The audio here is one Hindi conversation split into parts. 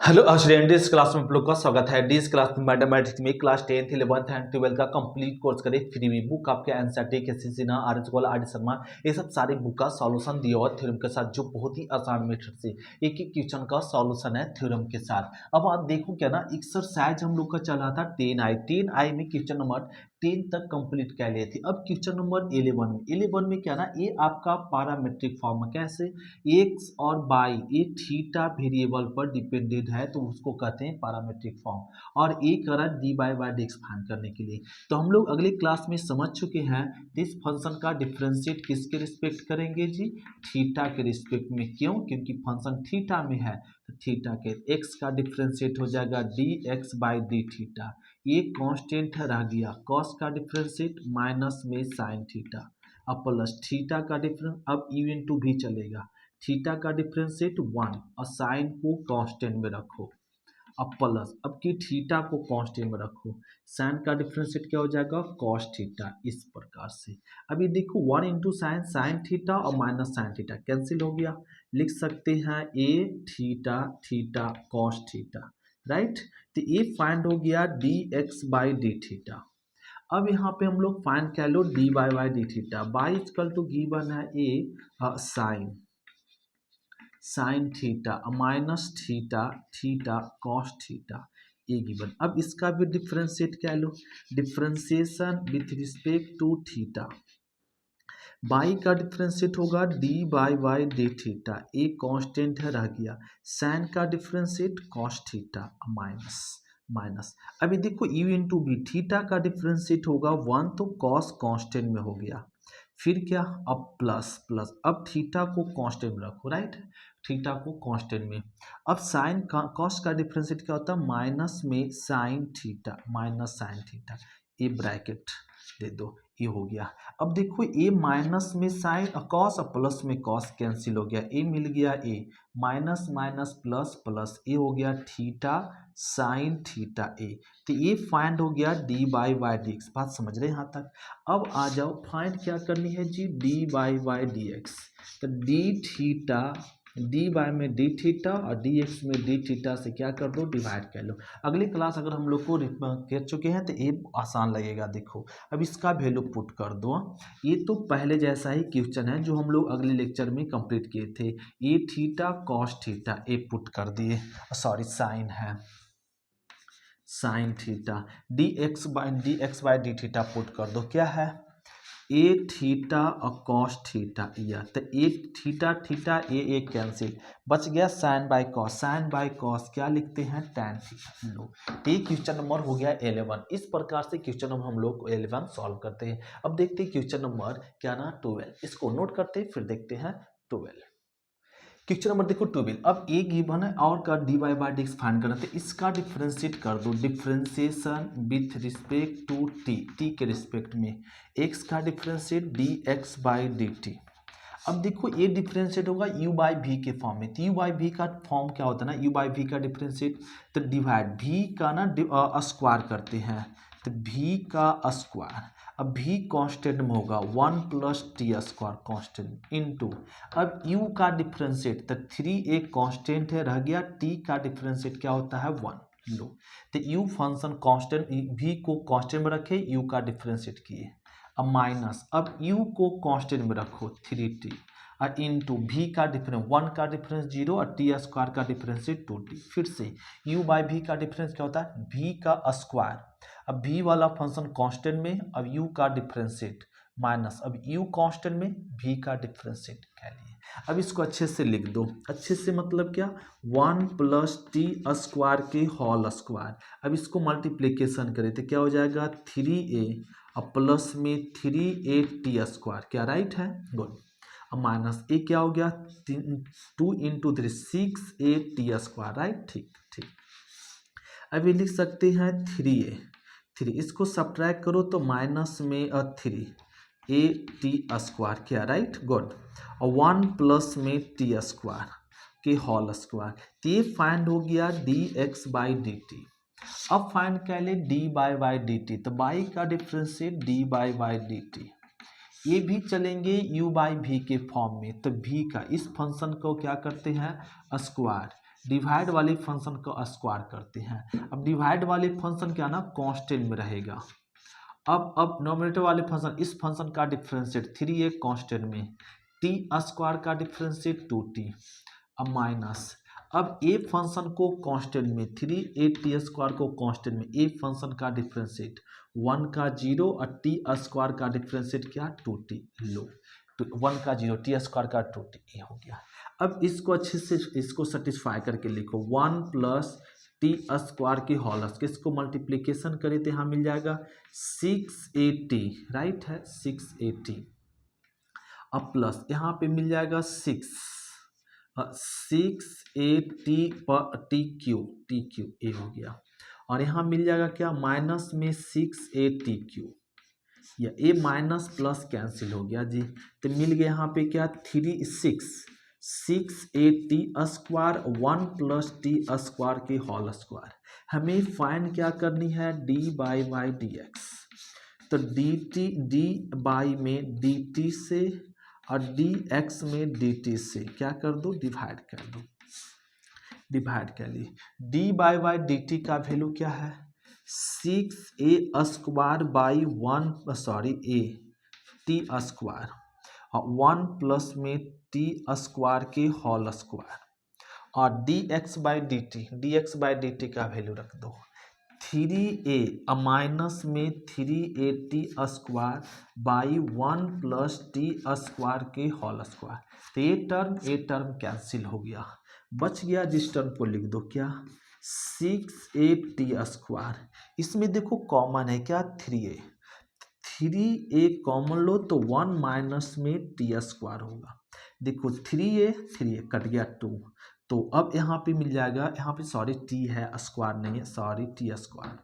हेलो स्टूडेंट, इस क्लास में आप लोग का स्वागत है। इस क्लास में मैथमेटिक्स में class 10th 11th and 12th का कंप्लीट कोर्स करें फ्री में। बुक आपके एनसीईआरटी के Sinha R S R D Sharma ये सब सारी बुक का सॉल्यूशन दिया हुआ थ्योरम के साथ, जो बहुत ही आसान मेथड से एक एक क्वेश्चन का सॉल्यूशन है थ्योरम के साथ। अब आप देखो क्या ना, एक्सरसाइज हम लोग का चला था 10I में क्वेश्चन नंबर 10 तक कंप्लीट कर लिए थे। अब क्वेश्चन नंबर 11 में क्या ना, ये आपका पैरामीट्रिक फॉर्म कैसे एक्स और वाई ये थीटा वेरिएबल पर डिपेंडेंट है, तो उसको कहते हैं पैरामीट्रिक फॉर्म। और एक करा D by by D X find करने के लिए, तो हम लोग अगले क्लास में समझ चुके हैं इस फंक्शन का डिफरेंशिएट किसके रिस्पेक्ट करेंगे जी, थीटा के रिस्पेक्ट में। क्यों? क्योंकि फंक्शन थीटा में है, तो थीटा के एक्स का डिफरेंशिएट हो जाएगा D x by D theta. ये कांस्टेंट रह गया, कॉस का डिफरेंशिएट माइनस में साइन थीटा, अब प्लस थीटा का डिफरेंस, अब यू इनटू भी चलेगा, थीटा का डिफरेंशिएट 1 और साइन को कांस्टेंट में रखो, अब प्लस, अब की थीटा को कांस्टेंट में रखो, साइन का डिफरेंशिएट क्या हो जाएगा कॉस थीटा। इस प्रकार से अभी देखो 1 इंटू साइन, साइन थीटा और माइनस साइन थीटा कैंसिल हो गया, लिख सकते हैं A theta theta cos theta, right. तो ये फाइंड हो गया D x by D theta. अब यहाँ पे हम लोग फाइंड कर लो D by by D theta, by equal to given है A sine sine theta minus theta theta cos theta A given. अब इसका भी डिफ्रेंशिएट कर लो, differentiation with respect to theta, Y का डिफ्रेंशिएट होगा D by by D theta, A constant है रह गया, साइन का differentiate cos theta minus minus, अभी देखो यू इंटू बी, थीटा का डिफ्रेंशिएट होगा 1 तो कॉस कांस्टेंट में हो गया, फिर क्या अब प्लस प्लस, अब थीटा को कांस्टेंट में रखो, राइट, थीटा को कांस्टेंट में। अब साइन कॉस का डिफरेंशिएट क्या होता है माइनस में sine theta minus sine theta, A bracket दे दो, ये हो गया। अब देखो ए माइनस में साइन कॉस और प्लस में कॉस कैंसिल हो गया, ए मिल गया A, minus minus plus plus, A हो गया थीटा साइन थीटा ए। तो ये फाइंड हो गया d by by D x, बात समझ रहे हैं यहाँ तक। अब आ जाओ फाइंड क्या करनी है जी, D by by D X, तो डी थीटा डी बाई में डी थीटा और डी एक्स में डी थीटा से क्या कर दो डिवाइड कर लो। अगली क्लास अगर हम लोग को कर चुके हैं तो ये आसान लगेगा। देखो अब इसका वैल्यू पुट कर दो, ये तो पहले जैसा ही क्वेश्चन है जो हम लोग अगले लेक्चर में कंप्लीट किए थे, ये थीटा कॉस थीटा ए पुट कर दिए, सॉरी साइन है sine theta, D x by D theta put कर दो, क्या है ए थीटा और कॉस थीटा, या तो ए थीटा थीटा ए कैंसिल, बच गया साइन बाय कॉस क्या लिखते हैं टैन थीटा। लो ये क्वेश्चन नंबर हो गया 11। इस प्रकार से क्वेश्चन नंबर हम लोग 11 सॉल्व करते हैं। अब देखते हैं क्वेश्चन नंबर क्या ना 12, इसको नोट करते हैं फिर देखते हैं 12। क्वेश्चन नंबर देखो 12, अब ए गिवन है और का D Y by D X find करना, तो इसका डिफरेंशिएट कर दो, differentiation with respect to T, T के रिस्पेक्ट में, एक्स का differentiate D x by D T. अब देखो ये डिफरेंशिएट होगा u बाई वी के फॉर्म में, तो u बाई वी का फॉर्म क्या होता है ना, u बाई वी का डिफरेंशिएट तो डिवाइड v का ना स्क्वायर करते हैं, तो v का स्क्वायर, अब v कांस्टेंट में होगा 1 plus T square constant into, अब u का डिफरेंशिएट तो 3 एक कांस्टेंट है रह गया, t का डिफरेंशिएट क्या होता है 1। लो तो u फंक्शन कांस्टेंट, v को कांस्टेंट में रखे, u का डिफरेंशिएट किए, अब माइनस, अब u को कांस्टेंट में रखो 3t और इनटू v का डिफरेंस 1 का डिफरेंस 0 और टी स्क्वायर का डिफरेंस 2t, फिर से u बाई v का डिफरेंस क्या होता है v का स्क्वायर, अब v वाला फंक्शन कांस्टेंट में, अब u का डिफरेंशिएट माइनस, अब u कांस्टेंट में v का डिफरेंशिएट कह लिए। अब इसको अच्छे से लिख दो, अच्छे से मतलब क्या 1 प्लस टी स्क्वायर के होल स्क्वायर, अब इसको मल्टीप्लीकेशन करें तो क्या हो जाएगा 3a और प्लस में 3a टी स्क्वायर, क्या राइट है, गुड। अब माइनस ए क्या हो गया 2 into 3 6a T square, right, ठीक ठीक। अभी लिख सकते हैं 3 इसको सब्ट्रैक्ट करो तो माइनस में 3a टी स्क्वायर, क्या राइट, गुड, और 1 प्लस में टी स्क्वायर के होल स्क्वायर, तो ये फाइंड हो गया D x by D T. अब फाइंड कर ले डी बाई डी टी, तो बाई का differentiate D by D T, ये भी चलेंगे u बाई वी के फॉर्म में, तो v का इस फंक्शन को क्या करते हैं स्क्वायर, डिवाइड वाले फंक्शन का स्क्वायर करते हैं। अब डिवाइड वाले फंक्शन क्या ना कांस्टेंट में रहेगा। अब नोमिनेटर वाले फंक्शन, इस फंक्शन का डिफरेंशिएट 3a कांस्टेंट में, टी स्क्वायर का डिफरेंशिएट 2t। अब माइनस, अब ए फंक्शन को कांस्टेंट में 3a स्क्वायर को कांस्टेंट में, ए फंक्शन का डिफरेंशिएट 1 का 0 और टी स्क्वायर का डिफरेंशिएट क्या 2t। लो, तो 1 का 0 टी स्क्वायर का 2t, ये हो गया। अब इसको अच्छे से इसको सेटिस्फाई करके लिखो, 1 प्लस टी स्क्वायर की होल स्क्वायर, इसको मल्टीप्लीकेशन करें तो यहाँ मिल जाएगा 680, राइट है 680। अब प्लस यहाँ पे मिल जाएगा 680 पर टी क्यू ए हो गया। और यहाँ मिल जाएगा क्या माइनस में 680 क्यू, या ए माइनस प्लस कैंसिल हो गया जी, तो मिल गया यहाँ पे क्या 680 स्क्वायर 1 प्लस टी स्क्वायर की होल स्क्वायर। हमें फाइंड क्या करनी है, डी बाई डी एक्स। तो डी बाई में डी टी से और डी एक्स में डी टी से क्या कर दो, डिवाइड कर दो। डिवाइड कर ली, डी बाई डी टी का वैल्यू क्या है 6a square by 1 A T square और 1 प्लस में टी स्क्वायर के होल स्क्वायर, और D x by D T का वैल्यू रख दो 3a माइनस में 3a square by 1 plus T square के होल स्क्वायर। तो ये टर्म कैंसिल हो गया, बच गया जिस टर्म को लिख दो क्या 6a स्क्वायर। इसमें देखो कॉमन है क्या 3a कॉमन लो तो 1 माइनस में टी स्क्वायर होगा। देखो 3a कट गया 2, तो अब यहाँ पे मिल जाएगा, यहाँ पे सॉरी टी है स्क्वायर नहीं है, sorry T square.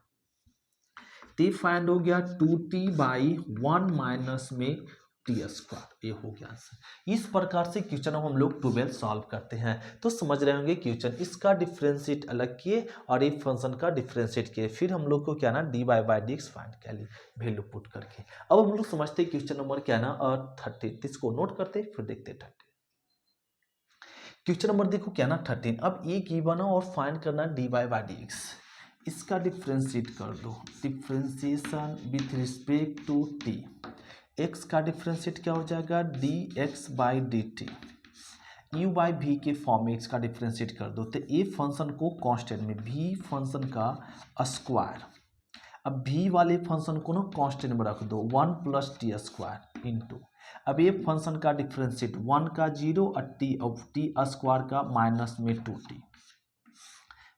T find हो गया 2t बाई 1 माइनस में टी स्क्वायर, ये हो गया आंसर। इस प्रकार से क्वेश्चन हम लोग 12 सॉल्व करते हैं। तो समझ रहे होंगे क्वेश्चन, इसका डिफरेंशिएट अलग किए और एक फंक्शन का डिफरेंशिएट किए, फिर हम लोग को क्या ना d by D X find कर लिए वैल्यू पुट करके। अब हम लोग समझते हैं क्वेश्चन नंबर क्या ना 30, इसको नोट करते फिर देखते 30। क्वेश्चन नंबर देखो क्या ना 13। अब ये गिवन है और फाइंड करना डी बाई डी एक्स, इसका डिफरेंशिएट कर दो, differentiation with respect to T. X का डिफरेंशिएट क्या हो जाएगा D x by D T, U by V के फॉर्म में एक्स का डिफरेंशिएट कर दो। तो ए फंक्शन को कांस्टेंट में, भी फंक्शन का स्क्वायर, अब भी वाले फंक्शन को ना कांस्टेंट में रख दो 1 प्लस टी स्क्वायर इंटू, अब ये फंक्शन का डिफरेंशिएट 1 का 0 और टी स्क्वायर का माइनस में 2t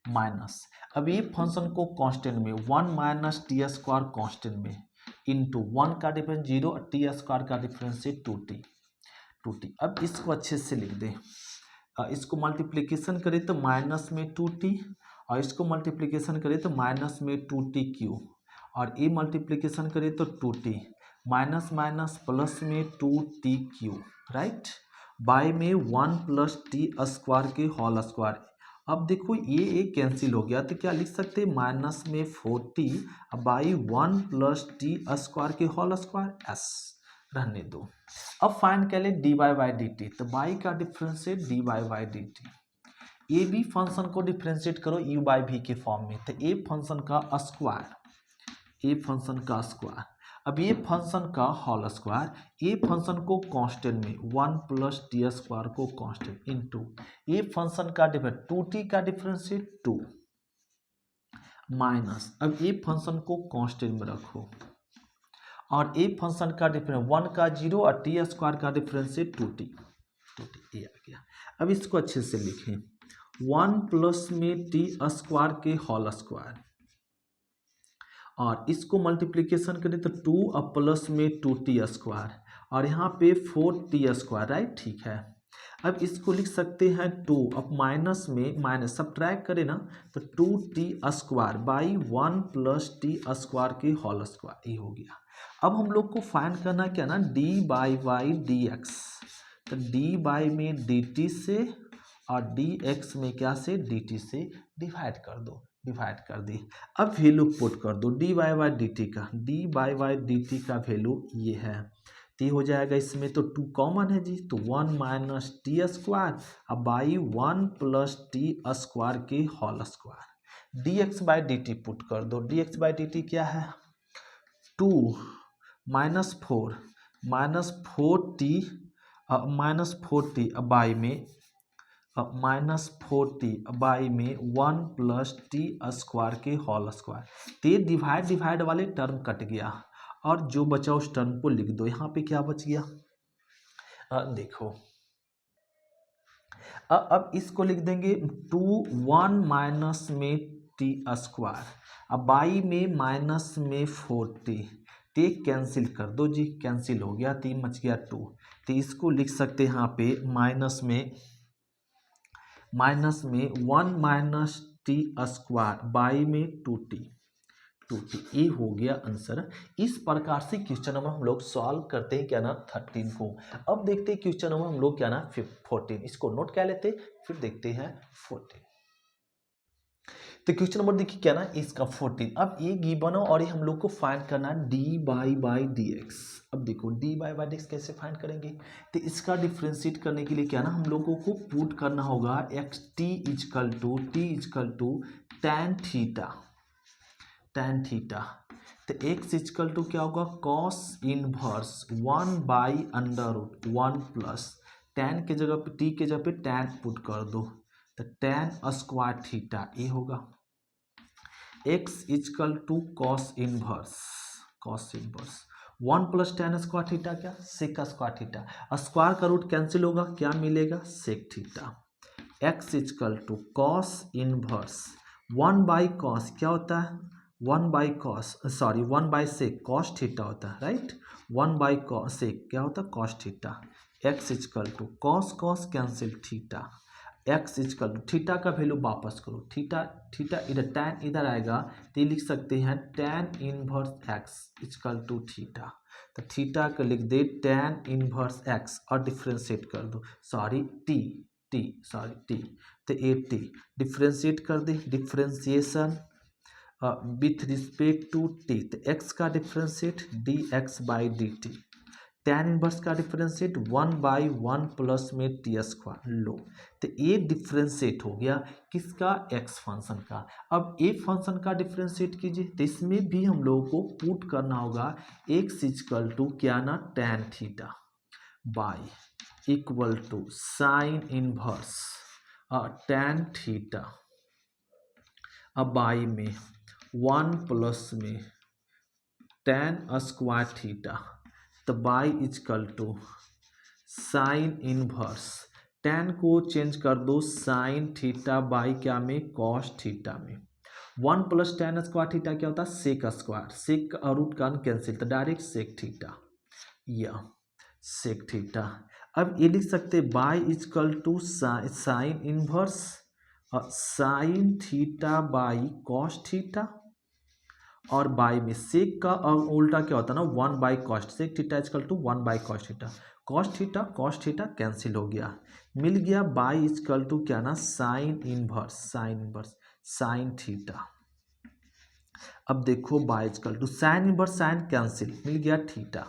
माइनस, अब ये फंक्शन को कांस्टेंट में 1 माइनस टी स्क्वायर कांस्टेंट में इंटू 1 का डिफरेंस 0 और टी स्क्वायर का डिफरेंशिएट 2t। अब इसको अच्छे से लिख दें, इसको मल्टीप्लिकेशन करें तो माइनस में 2t, और इसको मल्टीप्लिकेशन करें तो माइनस में 2t क्यू, और ये मल्टीप्लिकेशन करें तो 2t माइनस माइनस प्लस में 2t क्यू, राइट, बाय में 1 प्लस टी स्क्वायर के होल स्क्वायर। अब देखो ये कैंसिल हो गया, तो क्या लिख सकते हैं माइनस में 4t by 1 plus T square के होल स्क्वायर, एस रहने दो। अब फाइंड कर ले डी बाई डी टी, तो बाई का differentiate D by D T, A B function को डिफरेंशिएट करो यू बाई वी के फॉर्म में, तो ए फंक्शन का स्क्वायर, ए फंक्शन का स्क्वायर, अब ये फंक्शन का होल स्क्वायर, ये फंक्शन को कांस्टेंट में 1 प्लस टी स्क्वायर को कांस्टेंट इंटू ये फंक्शन का डिफरेंस 2t का डिफरेंशिएट 2 माइनस, अब ये फंक्शन को कांस्टेंट में रखो और ये फंक्शन का डिफरेंस 1 का 0 और टी स्क्वायर का डिफरेंशिएट 2t ये आ गया। अब इसको अच्छे से लिखें 1 प्लस में टी स्क्वायर के होल स्क्वायर, और इसको मल्टीप्लिकेशन करें तो 2 और प्लस में 2t स्क्वायर, और यहाँ पे 4t स्क्वायर, राइट, ठीक है। अब इसको लिख सकते हैं 2, अब माइनस में माइनस सब्ट्रैक्ट करें ना तो 2t square by 1 plus T square के होल स्क्वायर, ये हो गया। अब हम लोग को फाइंड करना क्या ना डी बाई डी एक्स, तो डी बाई में डी टी से और डी एक्स में क्या से डी टी से डिवाइड कर दो, डिवाइड कर दी। अब वैल्यू पुट कर दो डी बाई डी टी का, डी बाई डी टी का वैल्यू ये है तो ये हो जाएगा, इसमें तो 2 कॉमन है जी, तो 1 माइनस टी स्क्वायर अब बाई 1 प्लस टी स्क्वायर के whole square. D x by D T put कर दो। D x by D T क्या है, 2 माइनस 4 टी बाई में -4t/में 1 प्लस टी स्क्वायर के होल स्क्वायर। तो ये डिवाइड वाले टर्म कट गया और जो बचा उस टर्म को लिख दो। यहाँ पे क्या बच गया, देखो अब इसको लिख देंगे 2 1 माइनस में टी स्क्वायर अब बाई में माइनस में 4t। तो कैंसिल कर दो जी, कैंसिल हो गया, 3 बच गया 2। तो इसको लिख सकते हैं यहाँ पे माइनस में 1 माइनस टी स्क्वायर बाई में 2t। ये हो गया आंसर। इस प्रकार से क्वेश्चन नंबर हम लोग सॉल्व करते हैं क्या ना 13 को। अब देखते हैं क्वेश्चन नंबर हम लोग क्या ना 14, इसको नोट क्या लेते फिर देखते हैं 14। तो क्वेश्चन नंबर देखिए क्या ना इसका 14। अब ये गिवन है और ये हम लोग को फाइंड करना है डी बाई डी एक्स। अब देखो डी बाई डी एक्स कैसे फाइंड करेंगे, तो इसका डिफ्रेंशिएट करने के लिए क्या ना हम लोगों को पुट करना होगा X T equal to tan theta. तो एक्स इजकल टू क्या होगा, cos inverse 1 by under root 1 plus tan के जगह पे टी के जगह पे tan पुट कर दो, तो tan स्क्वायर थीटा ये होगा। X equal to cos inverse 1 plus tan square theta क्या, सेक स्क्वायर थीटा। स्क्वायर का रूट कैंसिल होगा, क्या मिलेगा, sec theta. X equal to cos inverse 1 by cos क्या होता है, 1 बाई सेक कॉस थीटा होता है, राइट। 1 बाई कॉस सेक क्या होता है, cos theta. X equal to cos cancel theta. X equal to theta का वैल्यू वापस करो, थीटा इधर tan इधर आएगा, तो ये लिख सकते हैं tan inverse X equal to theta. तो थीटा को लिख दे tan इनवर्स एक्स और डिफ्रेंशिएट कर दो, टी तो ए टी डिफ्रेंशिएट कर दे, differentiation with respect to T. तो एक्स का differentiate D x by D T. tan inverse का डिफरेंशिएट 1 बाई 1 प्लस में टी स्क्वायर लो। तो ये डिफरेंशिएट हो गया किसका, एक्स फंक्शन का। अब ए फंक्शन का डिफरेंशिएट कीजिए, तो इसमें भी हम लोगों को पुट करना होगा एक्स इजकल टू क्या ना tan theta by equal to sine inverse tan theta अब बाई में 1 प्लस में tan स्क्वायर थीटा, तो Y equal to sine inverse tan को चेंज कर दो साइन थीटा बाई क्या में, कॉस थीटा में। 1 प्लस tan स्क्वायर थीटा क्या होता है, सेक स्क्वायर, सेक और रूट का कैंसिल, तो डायरेक्ट सेक थीटा या सेक थीटा। अब ये लिख सकते Y equal to sine inverse sine theta by cos theta और बाई में सेक का और उल्टा क्या होता है ना 1 by cos, sec theta equal to 1 by cos cos theta cancel हो गया, मिल गया बाई इजकल टू क्या ना साइन इनवर्स साइन थीटा। अब देखो y equal to sine inverse sine cancel, मिल गया theta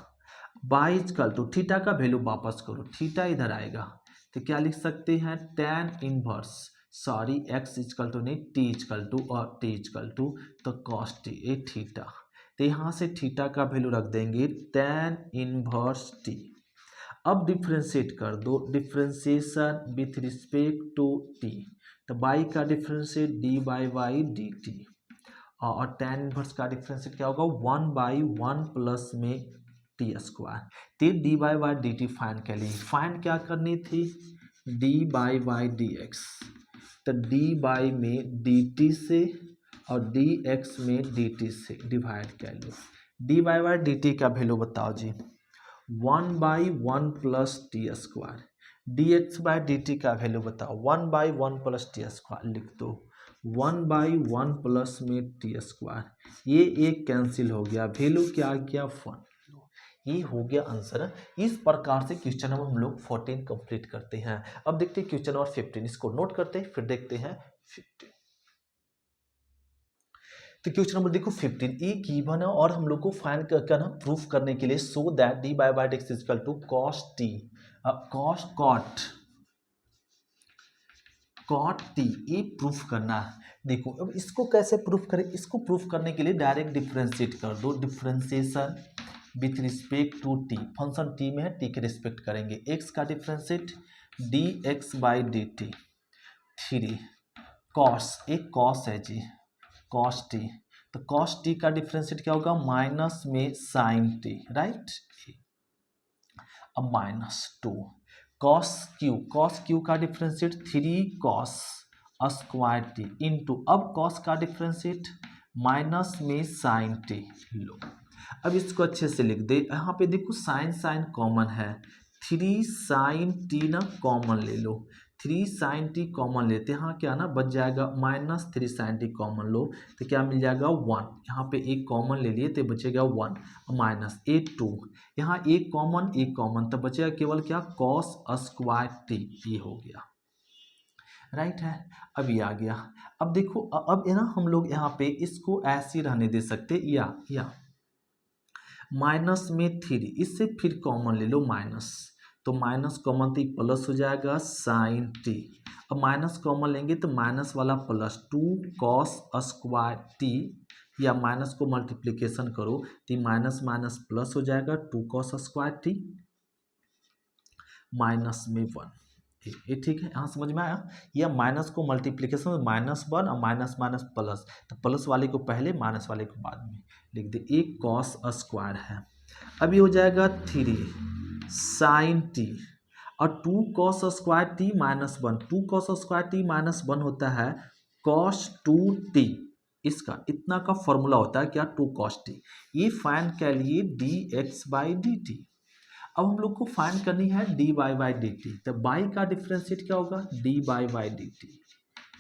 y equal to theta का वैल्यू वापस करो, थीटा इधर आएगा, तो क्या लिख सकते हैं tan inverse X equal to नहीं टी इजकल टू और टी इजकल टू तो कॉस टी ए थीटा। तो यहाँ से थीटा का वैल्यू रख देंगे tan इनवर्स टी। अब डिफ्रेंशिएट कर दो, differentiation with respect to T, तो बाई का differentiate D by D T और tan इनवर्स का डिफ्रेंशिएट क्या होगा 1 बाई 1 प्लस में टी स्क्वायर। तो D by D T find कर ली, फाइंड क्या करनी थी, डी बाई डी एक्स। तो डी बाई में डी टी से और डी एक्स में डी टी से डिवाइड कर लो। डी बाई डी टी का वैल्यू बताओ जी 1 by 1 plus T square. D x by D T का वैल्यू बताओ 1 बाई 1 प्लस टी स्क्वायर, लिख दो 1 बाई 1 प्लस में टी स्क्वायर, ये एक कैंसिल हो गया, वैल्यू क्या आ गया 1। ये हो गया आंसर। इस प्रकार से क्वेश्चन नंबर हम लोग 14 कंप्लीट करते हैं। अब देखते हैं क्वेश्चन नंबर 15, इसको नोट करते हैं फिर देखते हैं 15। तो क्वेश्चन नंबर देखो 15 ए गिवन है और हम लोग को फाइंड करना प्रूफ करने के लिए so that D by D x equal to cos T cot T ये प्रूफ करना है। देखो अब इसको कैसे प्रूफ करें, इसको प्रूफ करने के लिए डायरेक्ट डिफ्रेंशिएट कर दो, differentiation with respect to t, function t में है टी के रिस्पेक्ट करेंगे, एक्स का differentiate D x by D t, three cos, एक कॉस है जी कॉस टी, तो कॉस टी का डिफ्रेंशिएट क्या होगा माइनस में साइन टी, राइट। अब माइनस टू कॉस क्यू का differentiate three cos square t into, अब कॉस का डिफ्रेंशिएट माइनस में साइन टी। लो अब इसको अच्छे से लिख दे, यहाँ पे देखो साइन साइन कॉमन है, थ्री साइन टी ना कॉमन ले लो, थ्री साइन टी कॉमन लेते हैं, यहाँ क्या ना बच जाएगा minus three sine T common लो तो क्या मिल जाएगा वन, यहाँ पे एक कॉमन ले लिए तो बचेगा वन, माइनस ए टू, यहाँ एक कॉमन तो बचेगा केवल क्या कॉस स्क्वायर टी, ये हो गया, राइट है। अब ये आ गया, अब देखो अब है ना हम लोग यहाँ पे इसको ऐसे रहने दे सकते या माइनस में थ्री, इससे फिर कॉमन ले लो माइनस, तो माइनस कॉमन तो प्लस हो जाएगा साइन टी, अब माइनस कॉमन लेंगे तो माइनस वाला plus two cos square t, या माइनस को मल्टीप्लिकेशन करो तो माइनस माइनस प्लस हो जाएगा two cos square t minus में वन, ये ठीक है, यहाँ समझ में आया। या माइनस को मल्टीप्लिकेशन माइनस वन और माइनस माइनस प्लस, तो प्लस वाले को पहले माइनस वाले को बाद में लिख दे, एक कॉस स्क्वायर है, अब ये हो जाएगा थ्री साइन टी और two cos square t minus one, two cos square t minus one होता है कॉस टू टी, इसका इतना का फॉर्मूला होता है क्या टू कॉस टी, ये फाइंड कर लिए d x by D T. अब हम लोग को फाइंड करनी है d Y by D T, तो बाई का डिफ्रेंशिएट क्या होगा D by by D t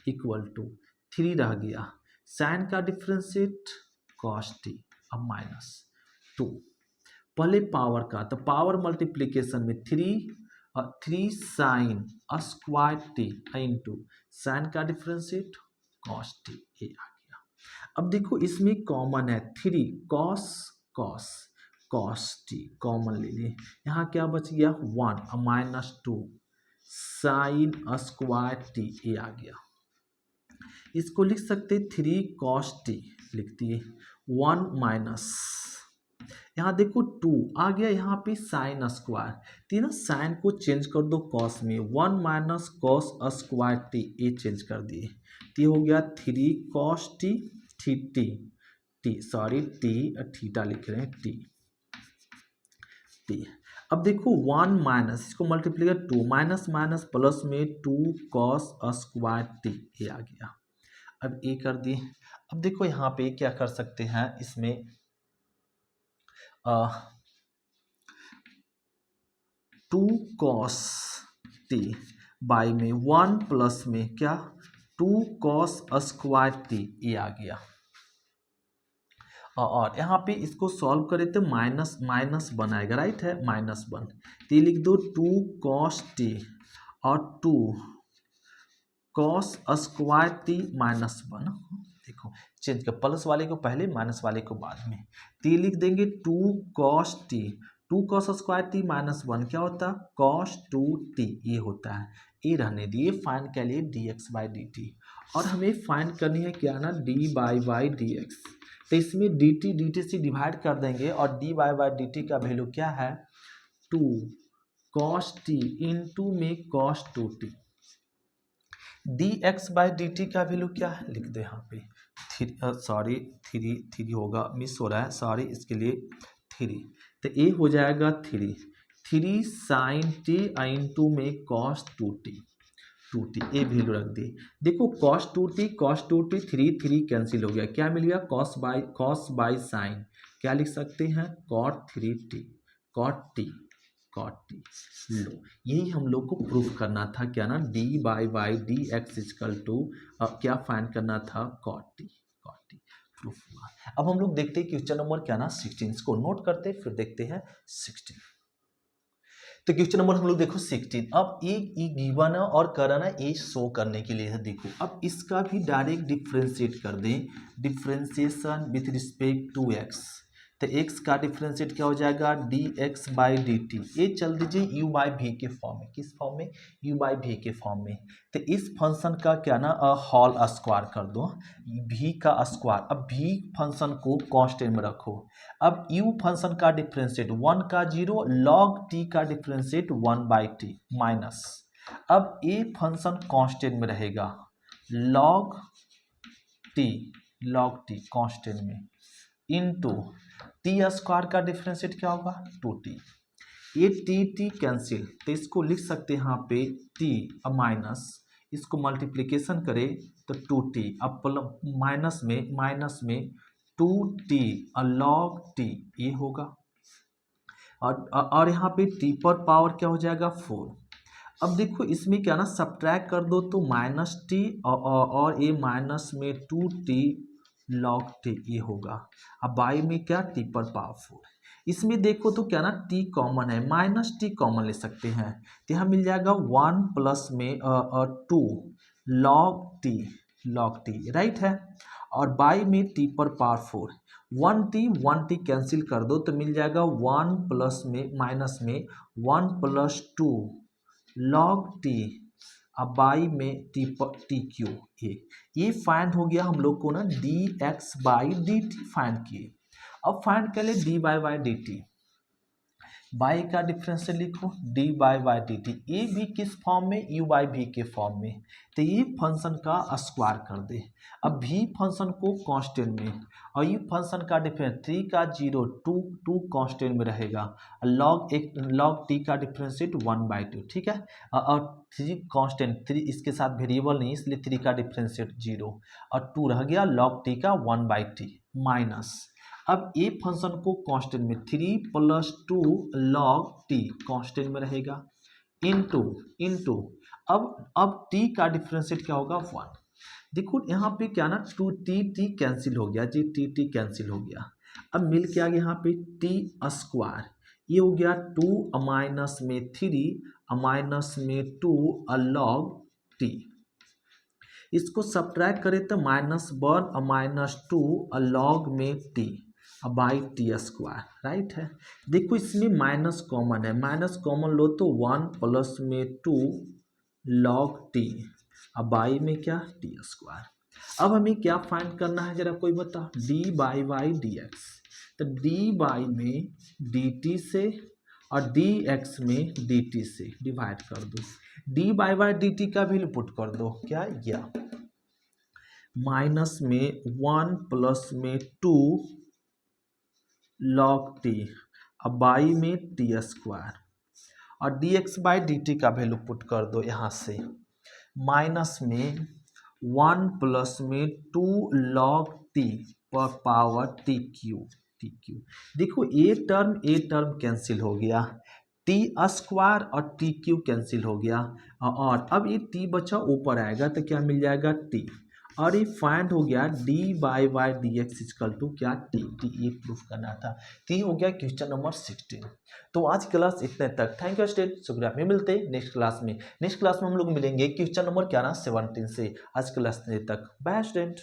equal to three रह गया, साइन का डिफ्रेंशिएट कॉस टी, अब माइनस टू, पहले पावर का तो पावर मल्टीप्लिकेशन में three sine square t into sine का डिफ्रेंशिएट कॉस टी, ये आ गया। अब देखो इसमें कॉमन है थ्री कॉस टी कॉमन ले लिए, यहाँ क्या बच गया one minus two sign square T, ये आ गया, इसको लिख सकते थ्री कॉस टी लिख दिए, वन माइनस यहाँ देखो टू आ गया, यहाँ पे साइन स्क्वायर टी ना, साइन को चेंज कर दो कॉस में, one minus cos square T, ये चेंज कर दिए, टी हो गया three cos T T theta लिख रहे हैं टी। अब देखो वन माइनस, इसको मल्टीप्लाई कर टू, माइनस माइनस प्लस में टू कॉस स्क्वायर टी, ये आ गया। अब ये कर दिए, अब देखो यहाँ पे क्या कर सकते हैं इसमें टू कॉस टी बाई में वन प्लस में क्या टू कॉस स्क्वायर टी, ये आ गया, और यहाँ पे इसको सॉल्व करें तो माइनस माइनस वन आएगा, राइट है माइनस वन, तो ये लिख दो टू कॉस टी और two cos square t minus one, देखो चेंज कर प्लस वाले को पहले माइनस वाले को बाद में, तो ये लिख देंगे two cos t, two cos square t minus one क्या होता है कॉस टू टी, ये होता है, ये रहने दिए, फाइंड कर लिए d x by D T, और हमें फाइंड करनी है क्या ना डी बाई डी एक्स, तो इसमें डी टी से डिवाइड कर देंगे और डी बाई डी टी का वैल्यू क्या है टू कॉस टी इंटू में cos two T, D x by D T का वैल्यू क्या है लिख दो यहाँ पे थ्री होगा, मिस हो रहा है सॉरी, इसके लिए थ्री, तो ये हो जाएगा थ्री साइन टी इंटू में कॉस टू टी ये वैल्यू रख दी, देखो cos two T three cancel हो गया, क्या मिल गया कॉस बाई साइन, क्या लिख सकते हैं कॉट टी लो, यही हम लोग को प्रूफ करना था क्या ना d by D x equal to क्या फाइंड करना था कॉट टी प्रूफ हुआ। अब हम लोग देखते हैं क्वेश्चन नंबर क्या ना 16, इसको नोट करते फिर देखते हैं 16। तो क्वेश्चन नंबर हम लोग देखो 16। अब ये गिवन है और करना ये शो करने के लिए है। देखो अब इसका भी डायरेक्ट डिफ्रेंशिएट कर दें, differentiation with respect to x. तो x का डिफ्रेंशिएट क्या हो जाएगा, dx बाई डी टी। ये चल दीजिए u बाई वी के फॉर्म में। किस फॉर्म में, u बाई वी के फॉर्म में। तो इस फंक्शन का क्या ना होल स्क्वायर कर दो, v का स्क्वायर। अब v फंक्शन को कांस्टेंट में रखो। अब u फंक्शन का डिफ्रेंशिएट 1 का 0, log t का डिफ्रेंशिएट 1 बाई टी माइनस। अब a फंक्शन कांस्टेंट में रहेगा, log t कांस्टेंट में इनटू टी स्क्वायर का डिफरेंशिएट क्या होगा 2t। ये टी कैंसिल, तो इसको लिख सकते हैं यहाँ पे t अब माइनस, इसको मल्टीप्लिकेशन करें तो 2t, अब माइनस में 2t log t ये होगा। और यहाँ पे t पर पावर क्या हो जाएगा 4। अब देखो इसमें क्या ना सब्ट्रैक्ट कर दो तो माइनस टी और ये माइनस में 2t log t ये होगा। अब बाई में क्या t पर पावर 4। इसमें देखो तो क्या ना t कॉमन है, माइनस t कॉमन ले सकते हैं तो यहाँ मिल जाएगा 1 प्लस में 2 log t राइट है। और बाई में t पर पावर 4, 1t कैंसिल कर दो तो मिल जाएगा 1 प्लस में माइनस में 1 प्लस 2 log t अब बाई में टी क्यू। ये फाइंड हो गया हम लोग को ना dx by D T find किए। अब फाइंड कर ले dy by D T, by का डिफरेंशियल लिखो dy बाई डी टी। ये भी किस फॉर्म में, u बाई वी के फॉर्म में। तो ये फंक्शन का स्क्वायर कर दे। अब v फंक्शन को कांस्टेंट में और u फंक्शन का डिफरेंस 3 का 0 2 कांस्टेंट में रहेगा। log t का डिफरेंशिएट 1 बाई 2 ठीक है। और 3 कांस्टेंट, 3 इसके साथ वेरिएबल नहीं इसलिए 3 का डिफरेंशिएट 0 और 2 रह गया log t का 1 बाई टी माइनस। अब ए फंक्शन को कांस्टेंट में 3 प्लस 2 log t कांस्टेंट में रहेगा इनटू अब t का डिफरेंशिएट क्या होगा 1। देखो यहाँ पे क्या ना 2t कैंसिल हो गया जी, t कैंसिल हो गया। अब मिल के आ गया यहाँ पे t स्क्वायर, ये हो गया 2 माइनस में 3 माइनस में 2 log t। इसको सब्ट्रैक्ट करें तो -1 माइनस 2 log में t by T square right है। देखो इसमें माइनस कॉमन है, माइनस कॉमन लो तो 1 प्लस में 2 log t अब बाई में क्या टी स्क्वायर। अब हमें क्या फाइंड करना है जरा कोई बता, डी बाई डी एक्स। तो डी बाई में डी टी से और डी एक्स में डी टी से डिवाइड कर दो। डी बाई डी टी का वैल्यू पुट कर दो, क्या या माइनस में 1 प्लस में 2 log t अब बाई में टी स्क्वायर और dx बाई डी टी का वैल्यू पुट कर दो यहाँ से, माइनस में 1 प्लस में 2 log t पर पावर टी क्यू। देखो ये टर्म कैंसिल हो गया, टी स्क्वायर और टी क्यू कैंसिल हो गया और अब ये टी बचा ऊपर आएगा तो क्या मिल जाएगा टी। और ये फाइंड हो गया d by D x equal to क्या टी ये प्रूफ करना था। तो ये हो गया क्वेश्चन नंबर 16। तो आज क्लास इतने तक, थैंक यू स्टूडेंट, शुक्रिया। मैं मिलते हैं नेक्स्ट क्लास में। नेक्स्ट क्लास में हम लोग मिलेंगे क्वेश्चन नंबर क्या ना 17 से। आज क्लास तक बाय स्टूडेंट।